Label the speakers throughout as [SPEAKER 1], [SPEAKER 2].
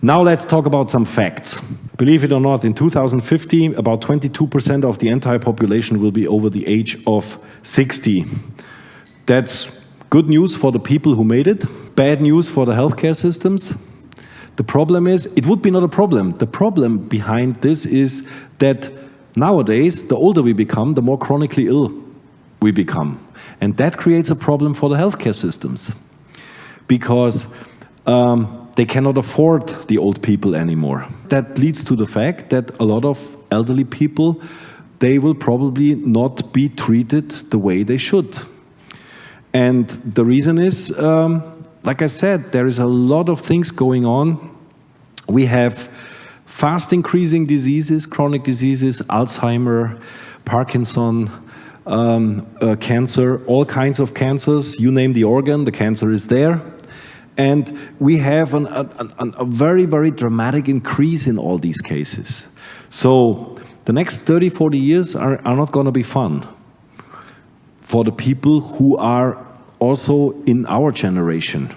[SPEAKER 1] Now let's talk about some facts. Believe it or not, in 2050, about 22% of the entire population will be over the age of 60. That's good news for the people who made it, bad news for the healthcare systems. The problem is, it would be not a problem. The problem behind this is that nowadays, the older we become, the more chronically ill we become. And that creates a problem for the healthcare systems. Because they cannot afford the old people anymore. That leads to the fact that a lot of elderly people, they will probably not be treated the way they should. And the reason is, like I said, there is a lot of things going on. We have fast increasing diseases, chronic diseases, Alzheimer, Parkinson, cancer, all kinds of cancers. You name the organ, the cancer is there. And we have a very, very dramatic increase in all these cases. So the next 30, 40 years are not going to be fun for the people who are also in our generation.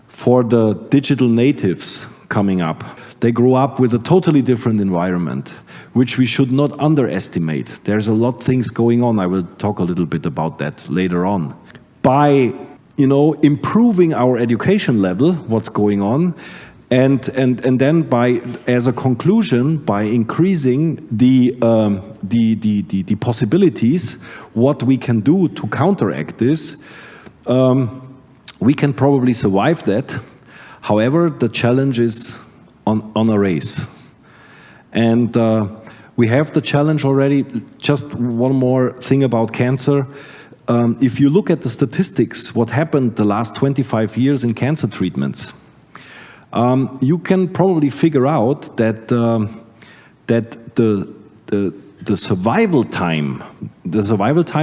[SPEAKER 1] For the digital natives coming up, they grow up with a totally different environment, which we should not underestimate. There's a lot of things going on. I will talk a little bit about that later on. By improving our education level, what's going on, and then by, as a conclusion, by increasing the possibilities, what we can do to counteract this, we can probably survive that. However, the challenge is on a race. And we have the challenge already. Just one more thing about cancer. If you look at the statistics, what happened the last 25 years in cancer treatments, you can probably figure out that the survival time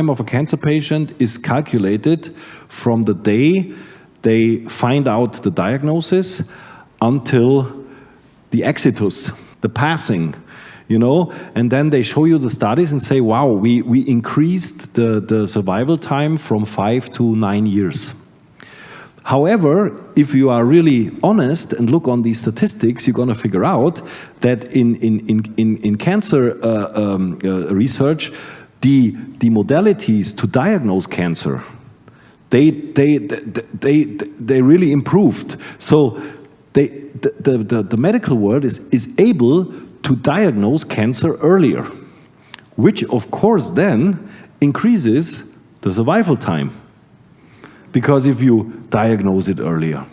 [SPEAKER 1] of a cancer patient is calculated from the day they find out the diagnosis until the exitus, the passing. And then they show you the studies and say, wow, we increased the survival time from 5 to 9 years. However, if you are really honest and look on these statistics, you're going to figure out that in cancer research, the modalities to diagnose cancer, they really improved. So the medical world is able to diagnose cancer earlier, which of course then increases the survival time. Because if you diagnose it earlier,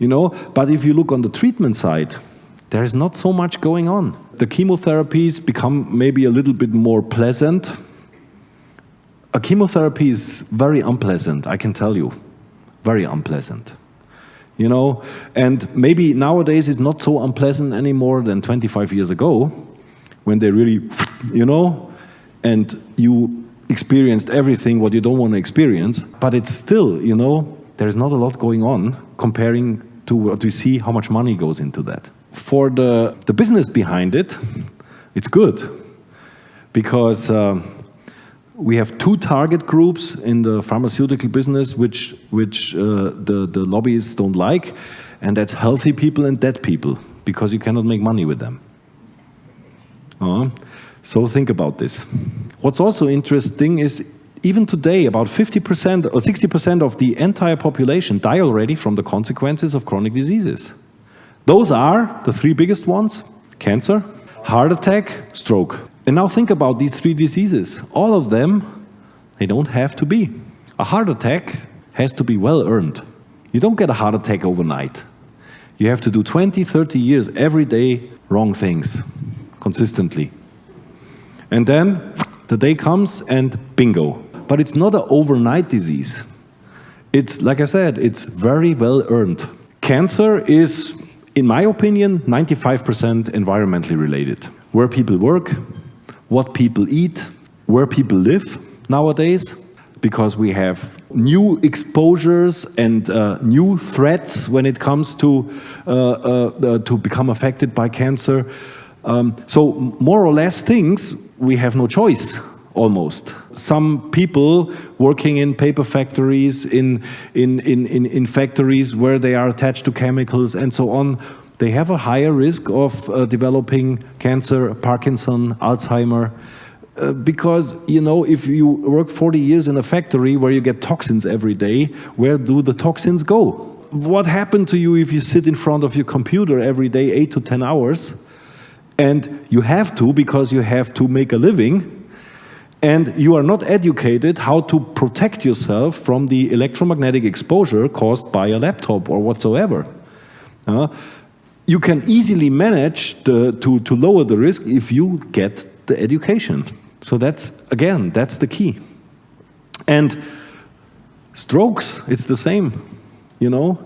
[SPEAKER 1] but if you look on the treatment side, there's not so much going on. The chemotherapies become maybe a little bit more pleasant. A chemotherapy is very unpleasant, I can tell you, very unpleasant. And maybe nowadays it's not so unpleasant anymore than 25 years ago, when they really, and you experienced everything what you don't want to experience, but it's still, there's not a lot going on comparing to what we see, how much money goes into that. For the business behind it, it's good, because we have two target groups in the pharmaceutical business which the lobbyists don't like, and that's healthy people and dead people, because you cannot make money with them. So think about this. What's also interesting is, even today, about 50% or 60% of the entire population die already from the consequences of chronic diseases. Those are the three biggest ones: cancer, heart attack, stroke. And now think about these three diseases. All of them, they don't have to be. A heart attack has to be well earned. You don't get a heart attack overnight. You have to do 20, 30 years every day wrong things, consistently. And then the day comes and bingo. But it's not an overnight disease. It's, like I said, it's very well earned. Cancer is, in my opinion, 95% environmentally related. Where people work, what people eat, where people live nowadays, because we have new exposures and new threats when it comes to become affected by cancer. So more or less things, we have no choice, almost. Some people working in paper factories, in factories where they are attached to chemicals and so on, they have a higher risk of developing cancer, Parkinson, Alzheimer, because, you know, if you work 40 years in a factory where you get toxins every day, where do the toxins go? What happened to you if you sit in front of your computer every day 8 to 10 hours, and you have to because you have to make a living, and you are not educated how to protect yourself from the electromagnetic exposure caused by a laptop or whatsoever. You can easily manage to lower the risk if you get the education. So that's, again, that's the key. And strokes, it's the same, you know.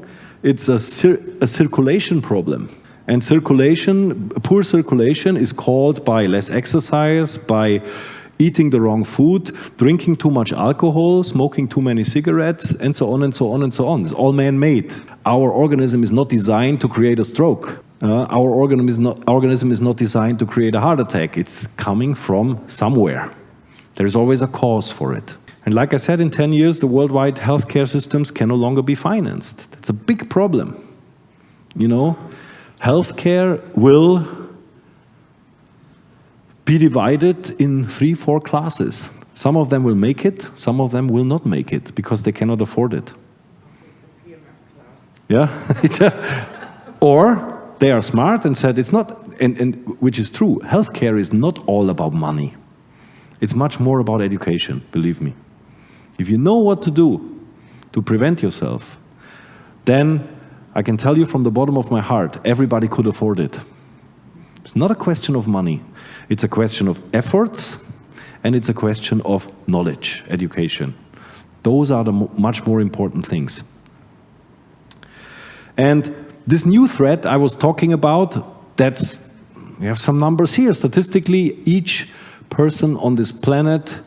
[SPEAKER 1] It's a circulation problem. And circulation, poor circulation is caused by less exercise, by eating the wrong food, drinking too much alcohol, smoking too many cigarettes, and so on and so on and so on. It's all man-made. Our organism is not designed to create a stroke. Our organism is not designed to create a heart attack. It's coming from somewhere. There's always a cause for it. And like I said, in 10 years, the worldwide healthcare systems can no longer be financed. That's a big problem. You know, healthcare will be divided in 3-4 classes. Some of them will make it, some of them will not make it, because they cannot afford it. Yeah? Or they are smart and said it's not, and which is true, healthcare is not all about money. It's much more about education, believe me. If you know what to do to prevent yourself, then I can tell you from the bottom of my heart, everybody could afford it. It's not a question of money. It's a question of efforts, and it's a question of knowledge, education. Those are the much more important things. And this new threat I was talking about, we have some numbers here. Statistically, each person on this planet,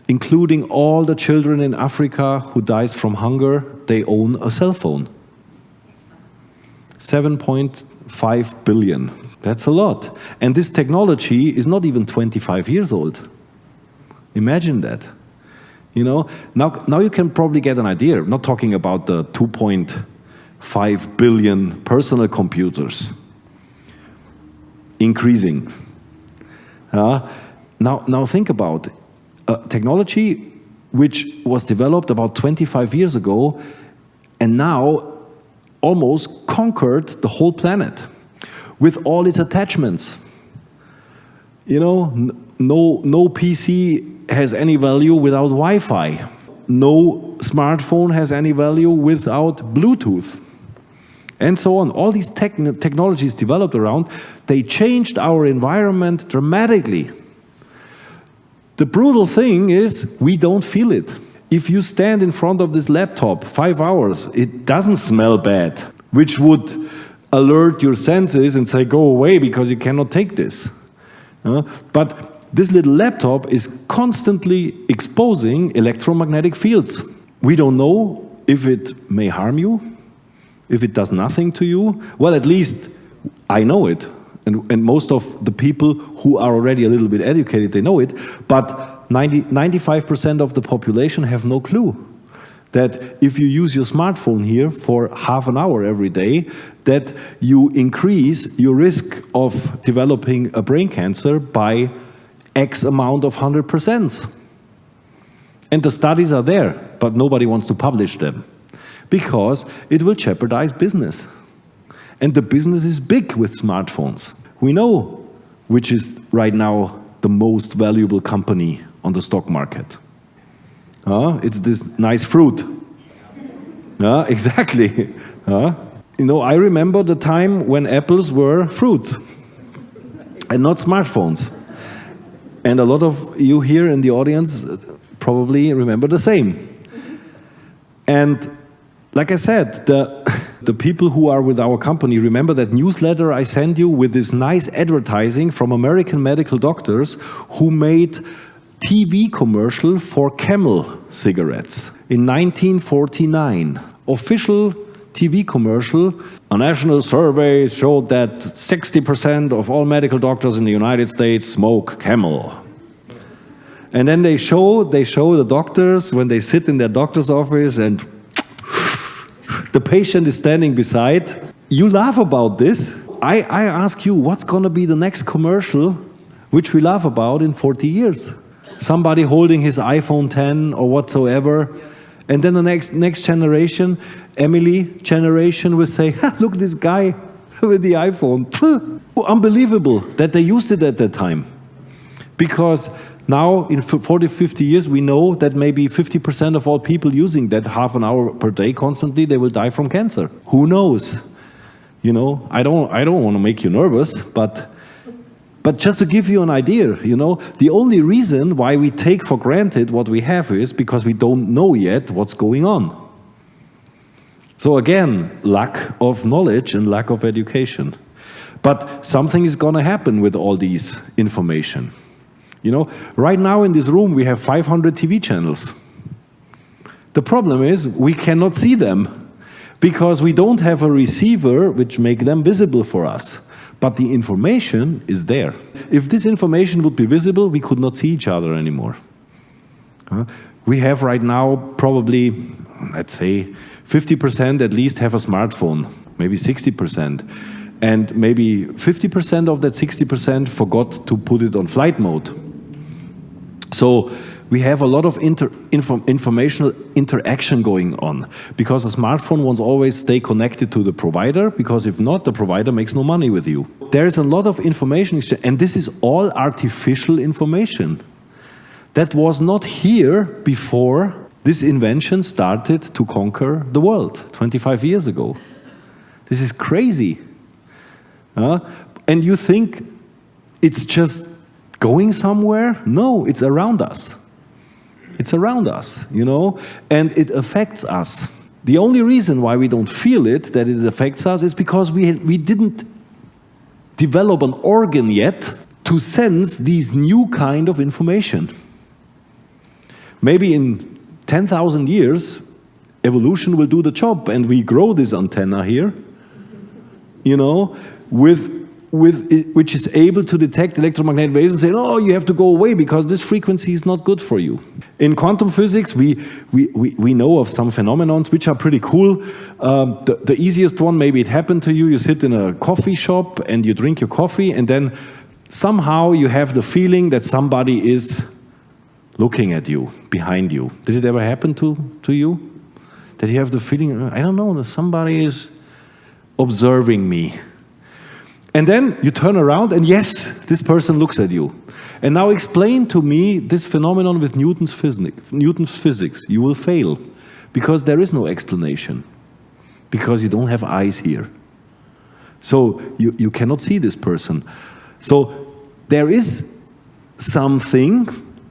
[SPEAKER 1] including all the children in Africa who dies from hunger, they own a cell phone. 7.5 billion. That's a lot. And this technology is not even 25 years old. Imagine that. You know, now you can probably get an idea. I'm not talking about the 2.5 billion personal computers. Increasing. Now think about technology which was developed about 25 years ago and now almost conquered the whole planet with all its attachments. You know, no PC has any value without Wi-Fi. No smartphone has any value without Bluetooth. And so on. All these technologies developed around, they changed our environment dramatically. The brutal thing is, we don't feel it. If you stand in front of this laptop 5 hours, it doesn't smell bad, which would alert your senses and say, go away because you cannot take this. But this little laptop is constantly exposing electromagnetic fields. We don't know if it may harm you, if it does nothing to you. Well, at least I know it. And most of the people who are already a little bit educated, they know it. But 95% of the population have no clue that if you use your smartphone here for half an hour every day, that you increase your risk of developing a brain cancer by X amount of 100%. And the studies are there, but nobody wants to publish them because it will jeopardize business. And the business is big with smartphones. We know which is right now the most valuable company on the stock market. It's this nice fruit. Exactly. You know, I remember the time when apples were fruits and not smartphones. And a lot of you here in the audience probably remember the same. And like I said, the people who are with our company, remember that newsletter I sent you with this nice advertising from American medical doctors who made TV commercial for Camel cigarettes in 1949. Official TV commercial. A national survey showed that 60% of all medical doctors in the United States smoke Camel. And then they show the doctors when they sit in their doctor's office and the patient is standing beside. You laugh about this, So I ask you, what's going to be the next commercial which we laugh about in 40 years? Somebody holding his iPhone 10 or whatsoever. And then the next generation, Emily generation, will say, look, this guy with the iPhone. Unbelievable that they used it at that time. Because now, in 40, 50 years, we know that maybe 50% of all people using that half an hour per day constantly, they will die from cancer. Who knows? You know, I don't want to make you nervous, but just to give you an idea, you know, the only reason why we take for granted what we have is because we don't know yet what's going on. So again, lack of knowledge and lack of education. But something is going to happen with all these information. You know, right now in this room we have 500 TV channels. The problem is we cannot see them because we don't have a receiver which make them visible for us. But the information is there. If this information would be visible, we could not see each other anymore. We have right now probably, let's say, 50% at least have a smartphone, maybe 60%. And maybe 50% of that 60% forgot to put it on flight mode. So we have a lot of informational interaction going on because a smartphone wants always stay connected to the provider, because if not, the provider makes no money with you. There is a lot of information, and this is all artificial information. That was not here before this invention started to conquer the world 25 years ago. This is crazy. And you think it's just going somewhere? No, it's around us. It's around us, you know, and it affects us. The only reason why we don't feel it, that it affects us, is because we didn't develop an organ yet to sense these new kind of information. Maybe in 10,000 years, evolution will do the job and we grow this antenna here, you know, which is able to detect electromagnetic waves and say, oh, you have to go away because this frequency is not good for you. In quantum physics, we know of some phenomena which are pretty cool. The easiest one, maybe it happened to you, you sit in a coffee shop and you drink your coffee and then somehow you have the feeling that somebody is looking at you, behind you. Did it ever happen to you? That you have the feeling, I don't know, that somebody is observing me. And then you turn around and yes, this person looks at you. And now explain to me this phenomenon with Newton's physics. You will fail because there is no explanation. Because you don't have eyes here. So you cannot see this person. So there is something,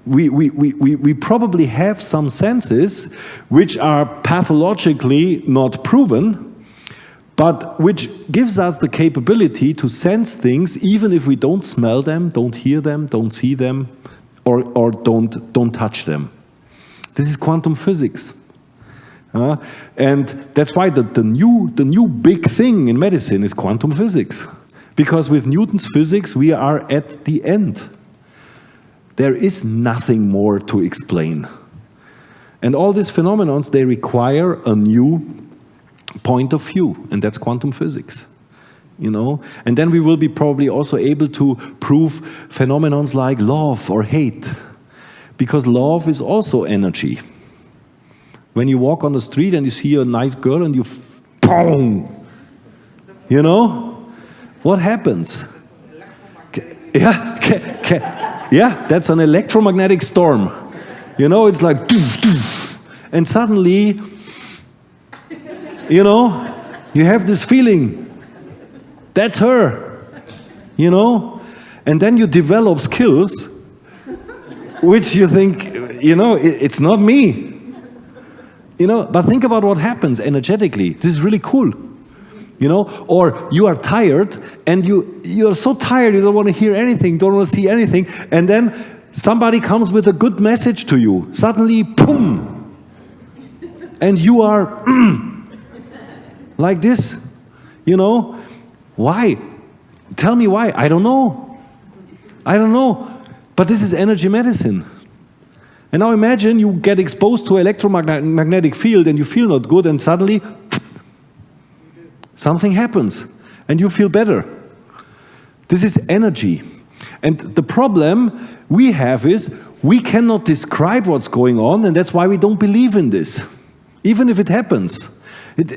[SPEAKER 1] we probably have some senses which are pathologically not proven, but which gives us the capability to sense things even if we don't smell them, don't hear them, don't see them, or don't touch them. This is quantum physics. And that's why the new big thing in medicine is quantum physics. Because with Newton's physics, we are at the end. There is nothing more to explain. And all these phenomena, they require a new point of view, and that's quantum physics, you know. And then we will be probably also able to prove phenomena like love or hate, because love is also energy. When you walk on the street and you see a nice girl and you boom, you know, what happens? Yeah, that's an electromagnetic storm. You know, it's like doof, doof, and suddenly, you know, you have this feeling, that's her, you know? And then you develop skills, which you think, you know, it's not me. You know, but think about what happens energetically. This is really cool, you know? Or you are tired, and you're so tired, you don't want to hear anything, don't want to see anything, and then somebody comes with a good message to you. Suddenly, boom! And you are... like this, you know? Why? Tell me why. I don't know. I don't know. But this is energy medicine. And now imagine you get exposed to electromagnetic field and you feel not good and suddenly something happens and you feel better. This is energy. And the problem we have is we cannot describe what's going on, and that's why we don't believe in this, even if it happens.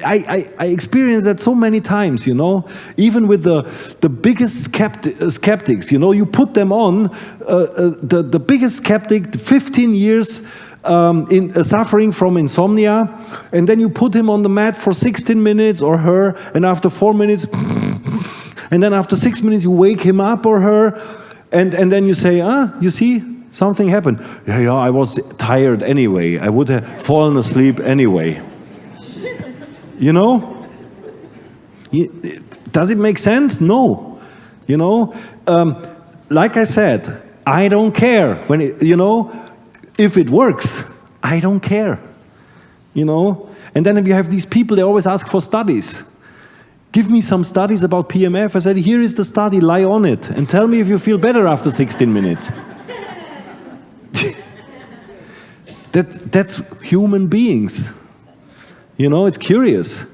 [SPEAKER 1] I experienced that so many times, you know, even with the biggest skeptics, you know, you put them on, the biggest skeptic, 15 years suffering from insomnia, and then you put him on the mat for 16 minutes or her, and after 4 minutes, and then after 6 minutes you wake him up or her, and then you say, you see, something happened. Yeah, I was tired anyway. I would have fallen asleep anyway. You know? Does it make sense? No. You know? Like I said, I don't care. When it, you know, if it works, I don't care. You know? And then if you have these people, they always ask for studies. Give me some studies about PEMF. I said, here is the study, lie on it, and tell me if you feel better after 16 minutes. That's human beings. You know, it's curious.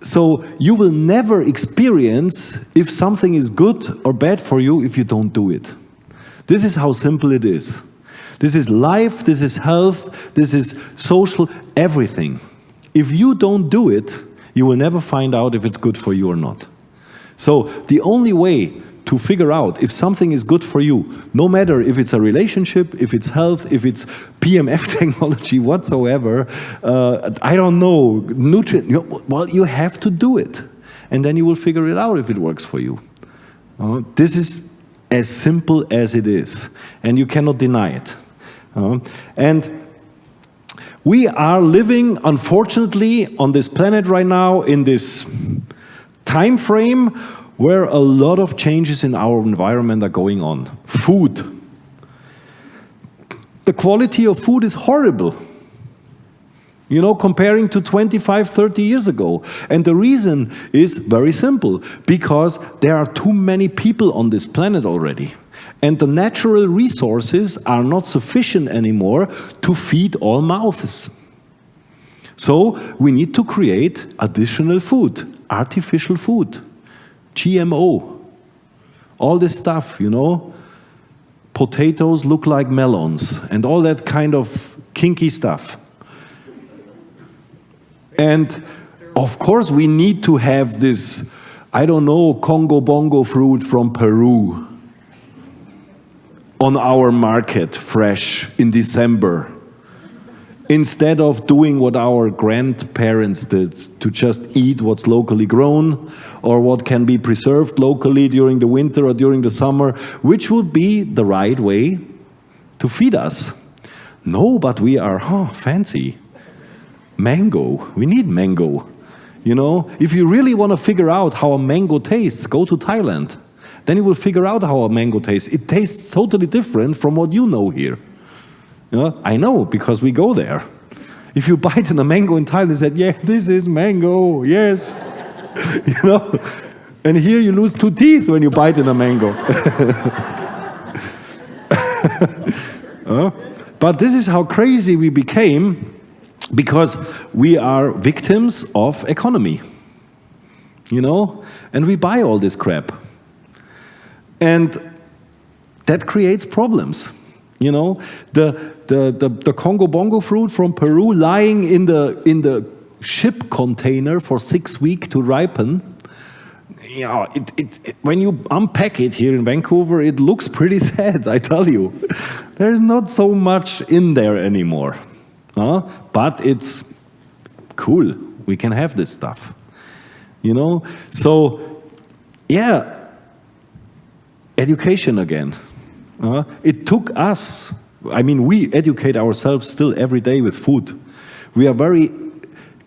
[SPEAKER 1] So you will never experience if something is good or bad for you if you don't do it. This is how simple it is. This is life, this is health, this is social, everything. If you don't do it, you will never find out if it's good for you or not. So the only way to figure out if something is good for you, no matter if it's a relationship, if it's health, if it's PEMF technology whatsoever, I don't know, nutrient, well, you have to do it. And then you will figure it out if it works for you. This is as simple as it is. And you cannot deny it. And we are living, unfortunately, on this planet right now in this time frame where a lot of changes in our environment are going on. Food. The quality of food is horrible. You know, comparing to 25, 30 years ago. And the reason is very simple. Because there are too many people on this planet already. And the natural resources are not sufficient anymore to feed all mouths. So we need to create additional food, artificial food. GMO, all this stuff, you know, potatoes look like melons, and all that kind of kinky stuff. And of course we need to have this, I don't know, Congo bongo fruit from Peru on our market, fresh, in December. Instead of doing what our grandparents did, to just eat what's locally grown or what can be preserved locally during the winter or during the summer, which would be the right way to feed us. No, but we are, fancy. Mango, we need mango. You know, if you really want to figure out how a mango tastes, go to Thailand. Then you will figure out how a mango tastes. It tastes totally different from what you know here. You know, I know, because we go there. If you bite in a mango in Thailand, you say, yeah, this is mango, yes. You know, and here you lose 2 teeth when you bite in a mango. But this is how crazy we became, because we are victims of economy. You know, and we buy all this crap. And that creates problems. You know, the Congo bongo fruit from Peru lying in the ship container for 6 weeks to ripen. You know, when you unpack it here in Vancouver, it looks pretty sad, I tell you. There's not so much in there anymore. But it's cool. We can have this stuff. You know? So, yeah, education again. It took us, I mean, we educate ourselves still every day with food. We are very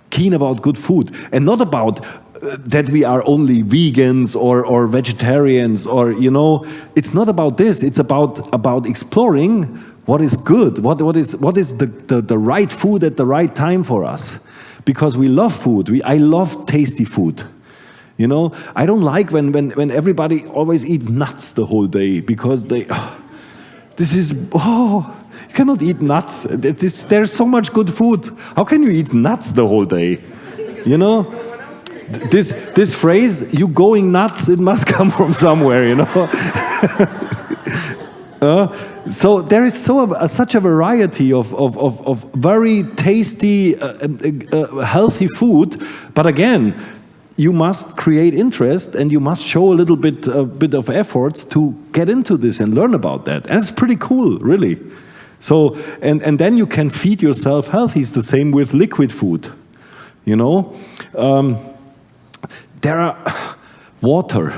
[SPEAKER 1] keen about good food, and not about that we are only vegans or vegetarians, or, you know, it's not about this. It's about exploring what is good, what is the right food at the right time for us, because we love food. I love tasty food. You know, I don't like when everybody always eats nuts the whole day, because you cannot eat nuts. There's so much good food. How can you eat nuts the whole day? You know? This phrase, "you going nuts," it must come from somewhere, you know. So there is such a variety of very tasty, healthy food, but again, you must create interest and you must show a little bit of efforts to get into this and learn about that. And it's pretty cool, really. So, and then you can feed yourself healthy. It's the same with liquid food, you know. There are water.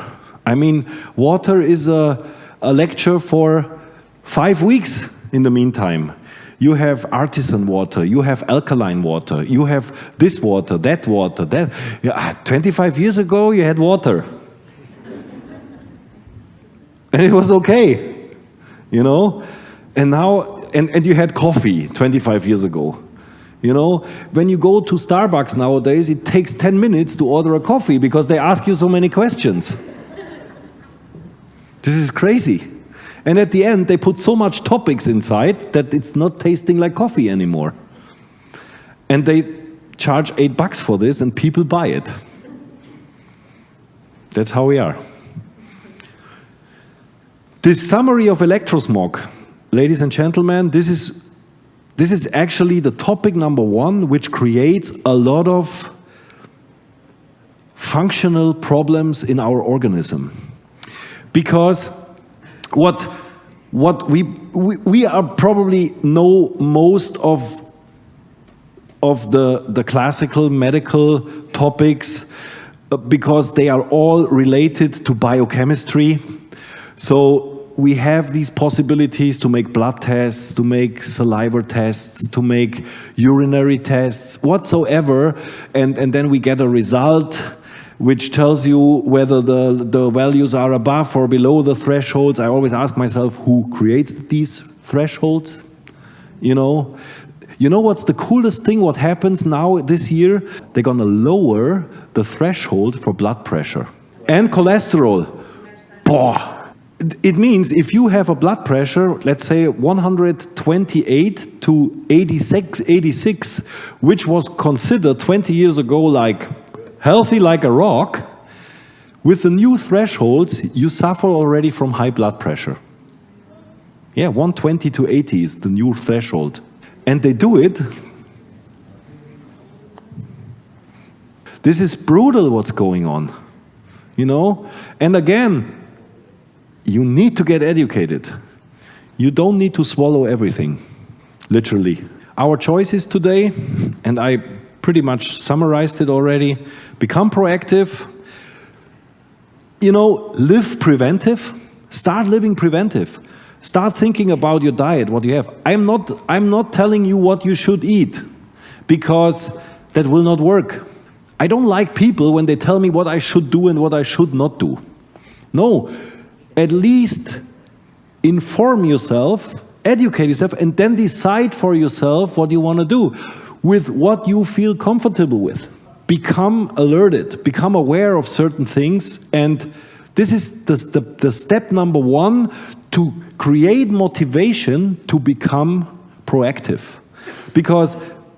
[SPEAKER 1] I mean, water is a lecture for 5 weeks in the meantime. You have artisan water, you have alkaline water, you have this water, that water, that. 25 years ago, you had water. And it was okay, you know? And now, and you had coffee 25 years ago. You know, when you go to Starbucks nowadays, it takes 10 minutes to order a coffee because they ask you so many questions. This is crazy. And at the end, they put so much topics inside that it's not tasting like coffee anymore. And they charge $8 for this, and people buy it. That's how we are. This summary of electrosmog, ladies and gentlemen, this is actually the topic number 1, which creates a lot of functional problems in our organism. Because what we are probably know most of the classical medical topics because they are all related to biochemistry. So we have these possibilities to make blood tests, to make saliva tests, to make urinary tests, whatsoever, and then we get a result which tells you whether the values are above or below the thresholds. I always ask myself, who creates these thresholds? You know what's the coolest thing what happens now this year? They're gonna lower the threshold for blood pressure and cholesterol. Boah. It means if you have a blood pressure, let's say 128 to 86, which was considered 20 years ago like healthy like a rock, with the new thresholds, you suffer already from high blood pressure. Yeah, 120 to 80 is the new threshold. And they do it. This is brutal what's going on, you know? And again, you need to get educated. You don't need to swallow everything, literally. Our choices today, and I pretty much summarized it already. Become proactive. You know, live preventive. Start living preventive. Start thinking about your diet, what you have. I'm not telling you what you should eat, because that will not work. I don't like people when they tell me what I should do and what I should not do. No, at least inform yourself, educate yourself, and then decide for yourself what you want to do with what you feel comfortable with. Become alerted, become aware of certain things, and this is the step number 1 to create motivation to become proactive. Because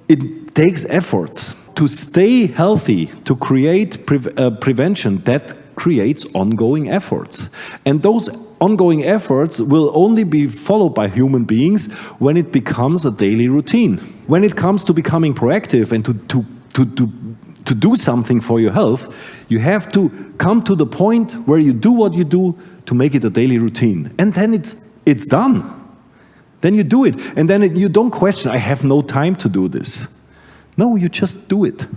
[SPEAKER 1] it takes efforts to stay healthy, to create prevention. That creates ongoing efforts. And those ongoing efforts will only be followed by human beings when it becomes a daily routine. When it comes to becoming proactive and to do something for your health, you have to come to the point where you do what you do to make it a daily routine. And then it's done. Then you do it. And then you don't question, I have no time to do this. No, you just do it.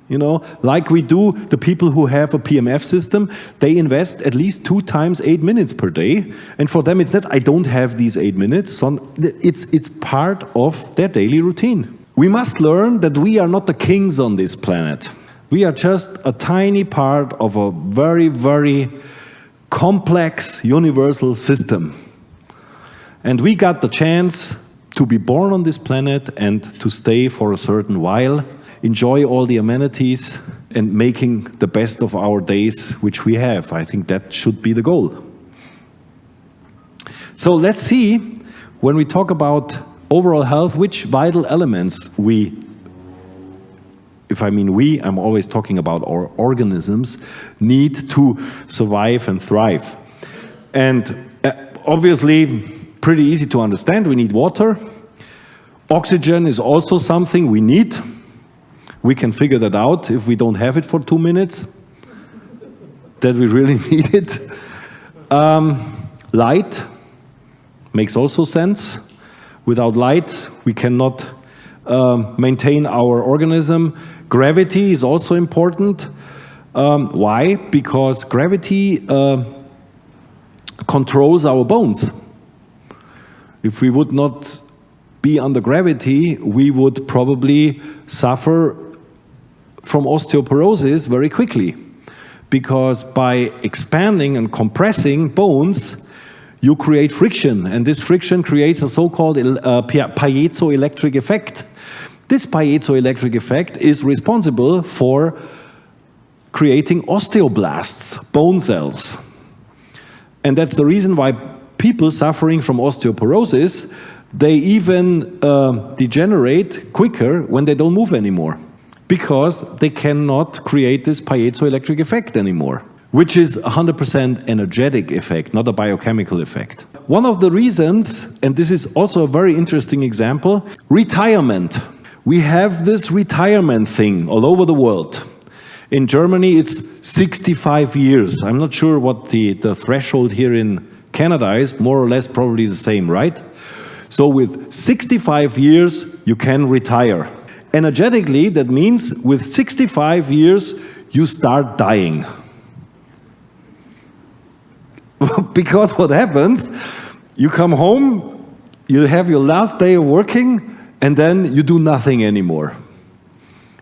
[SPEAKER 1] You know, like we do, the people who have a PEMF system, they invest at least 2 times 8 minutes per day. And for them, it's that I don't have these 8 minutes. So it's part of their daily routine. We must learn that we are not the kings on this planet. We are just a tiny part of a very, very complex universal system. And we got the chance to be born on this planet and to stay for a certain while, enjoy all the amenities, and making the best of our days which we have. I think that should be the goal. So let's see, when we talk about overall health, which vital elements we if I mean we, I'm always talking about our organisms, need to survive and thrive. And obviously, pretty easy to understand, we need water. Oxygen is also something we need. We can figure that out if we don't have it for 2 minutes, that we really need it. Light makes also sense. Without light, we cannot maintain our organism. Gravity is also important. Why? Because gravity controls our bones. If we would not be under gravity, we would probably suffer from osteoporosis very quickly. Because by expanding and compressing bones, you create friction, and this friction creates a so-called piezoelectric effect. This piezoelectric effect is responsible for creating osteoblasts, bone cells. And that's the reason why people suffering from osteoporosis, they even degenerate quicker when they don't move anymore, because they cannot create this piezoelectric effect anymore, which is a 100% energetic effect, not a biochemical effect. One of the reasons, and this is also a very interesting example, retirement. We have this retirement thing all over the world. In Germany, it's 65 years. I'm not sure what the threshold here in Canada is, more or less probably the same, right? So with 65 years, you can retire. Energetically, that means with 65 years, you start dying. Because what happens, you come home, you have your last day of working, and then you do nothing anymore.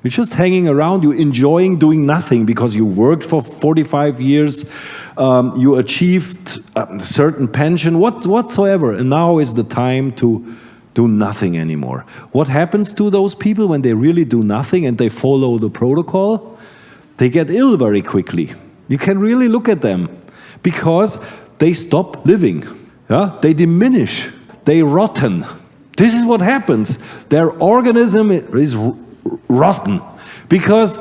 [SPEAKER 1] You're just hanging around, you're enjoying doing nothing because you worked for 45 years, you achieved a certain pension, whatsoever, and now is the time to do nothing anymore. What happens to those people when they really do nothing and they follow the protocol? They get ill very quickly. You can really look at them because they stop living. Yeah? They diminish. They rotten. This is what happens. Their organism is rotten because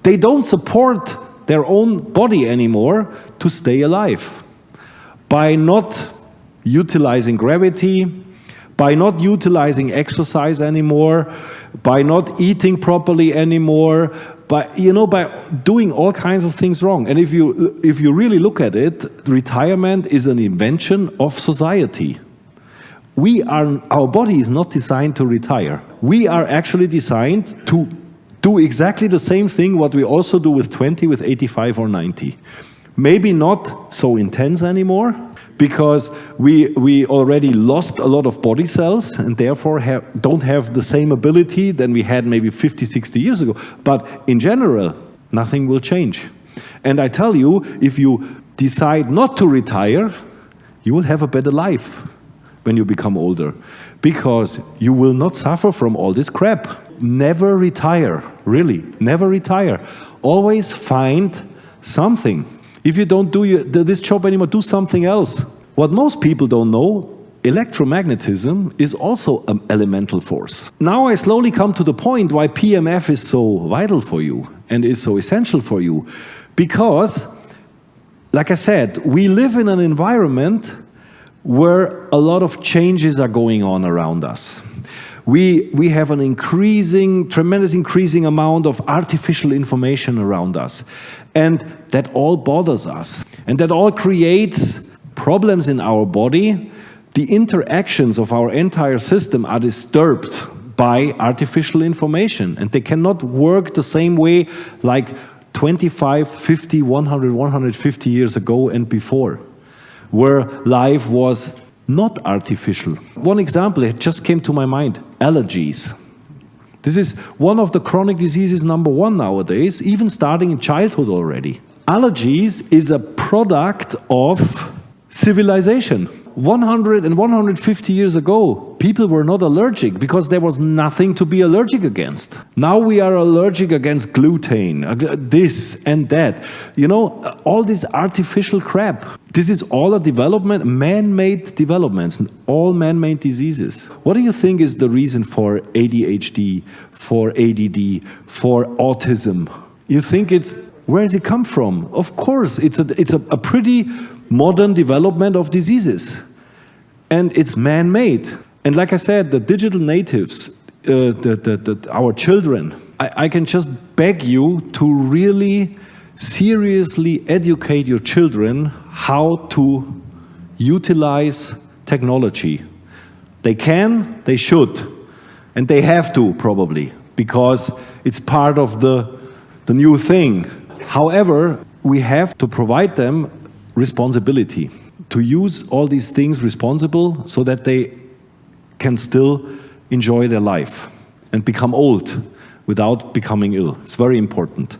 [SPEAKER 1] they don't support their own body anymore to stay alive. By not utilizing gravity, by not utilizing exercise anymore, by not eating properly anymore, by doing all kinds of things wrong. And if you really look at it, retirement is an invention of society. Our body is not designed to retire. We are actually designed to do exactly the same thing what we also do with 20, with 85 or 90. Maybe not so intense anymore, because we already lost a lot of body cells and therefore don't have the same ability than we had maybe 50, 60 years ago. But in general, nothing will change. And I tell you, if you decide not to retire, you will have a better life when you become older, because you will not suffer from all this crap. Never retire, really, never retire. Always find something. If you don't do this job anymore, do something else. What most people don't know, electromagnetism is also an elemental force. Now I slowly come to the point why PEMF is so vital for you and is so essential for you. Because, like I said, we live in an environment where a lot of changes are going on around us. We have an tremendous increasing amount of artificial information around us. And that all bothers us. And that all creates problems in our body. The interactions of our entire system are disturbed by artificial information. And they cannot work the same way like 25, 50, 100, 150 years ago and before, where life was not artificial. One example, it just came to my mind, allergies. This is one of the chronic diseases #1 nowadays, even starting in childhood already. Allergies is a product of civilization. 100 and 150 years ago, people were not allergic because there was nothing to be allergic against. Now we are allergic against gluten, this and that. You know, all this artificial crap. This is all a development, man-made developments, and all man-made diseases. What do you think is the reason for ADHD, for ADD, for autism? You think where does it come from? Of course, it's a pretty modern development of diseases. And it's man-made. And like I said, the digital natives, our children, I can just beg you to really seriously educate your children how to utilize technology. They can, they should, and they have to probably, because it's part of the new thing. However, we have to provide them responsibility to use all these things responsible so that they can still enjoy their life and become old without becoming ill. It's very important.